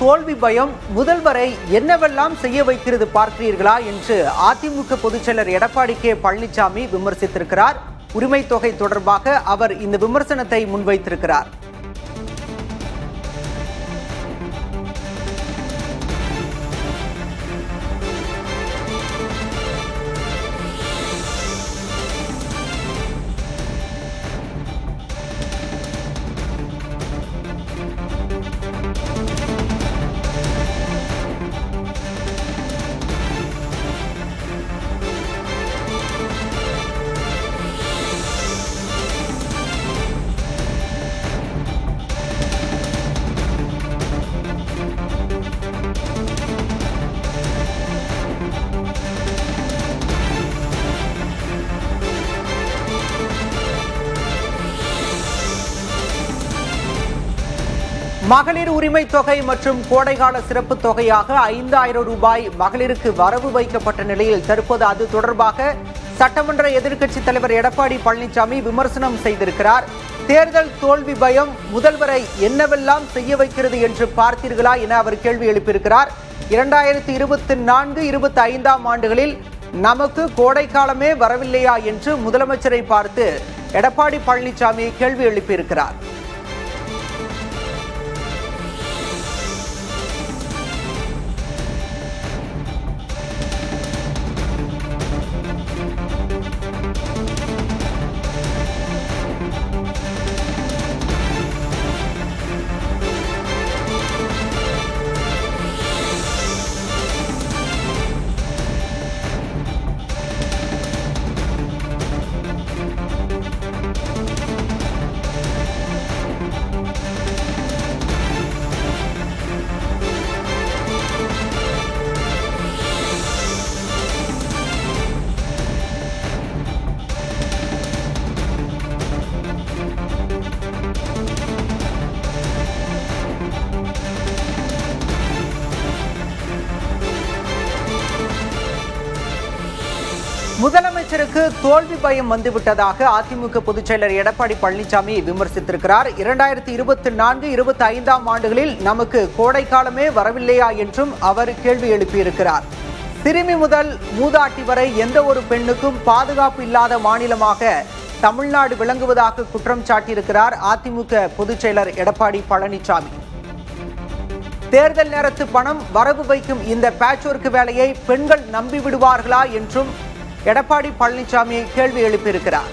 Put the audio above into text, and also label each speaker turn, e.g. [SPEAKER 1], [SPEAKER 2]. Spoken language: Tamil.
[SPEAKER 1] தோல்வி பயம் முதல்வரை என்னவெல்லாம் செய்ய வைக்கிறது பார்க்கிறீர்களா என்று அதிமுக பொதுச்செயலர் எடப்பாடி கே பழனிசாமி விமர்சித்திருக்கிறார். உரிமை தொகை தொடர்பாக அவர் இந்த விமர்சனத்தை முன்வைத்திருக்கிறார். மகளிர் உரிமை தொகை மற்றும் கோடைகால சிறப்பு தொகையாக 5000 ரூபாய் மகளிருக்கு வரவு வைக்கப்பட்ட நிலையில் தற்போது அது தொடர்பாக சட்டமன்ற எதிர்க்கட்சித் தலைவர் எடப்பாடி பழனிசாமி விமர்சனம் செய்திருக்கிறார். தேர்தல் தோல்வி பயம் முதல்வரை என்னவெல்லாம் செய்ய வைக்கிறது என்று பார்த்தீர்களா என அவர் கேள்வி எழுப்பியிருக்கிறார். 2024-25 ஆண்டுகளில் நமக்கு கோடைக்காலமே வரவில்லையா என்று முதலமைச்சரை பார்த்து எடப்பாடி பழனிசாமி கேள்வி எழுப்பியிருக்கிறார். முதலமைச்சருக்கு தோல்வி பயம் வந்துவிட்டதாக அதிமுக பொதுச்செயலர் எடப்பாடி பழனிசாமி விமர்சித்திருக்கிறார். 2024-25 ஆண்டுகளில் நமக்கு கோடைக்காலமே வரவில்லையா என்றும் அவர் கேள்வி எழுப்பியிருக்கிறார். சிறுமி முதல் மூதாட்டி வரை எந்த ஒரு பெண்ணுக்கும் பாதுகாப்பு இல்லாத மாநிலமாக தமிழ்நாடு விளங்குவதாக குற்றம் சாட்டியிருக்கிறார் அதிமுக பொதுச்செயலர் எடப்பாடி பழனிசாமி. தேர்தல் நேரத்து பணம் வரவு வைக்கும் இந்த பேட்ச்வொர்க் வேலையை பெண்கள் நம்பி விடுவார்களா என்றும் எடப்பாடி பழனிசாமி கேள்வி எழுப்பியிருக்கிறார்.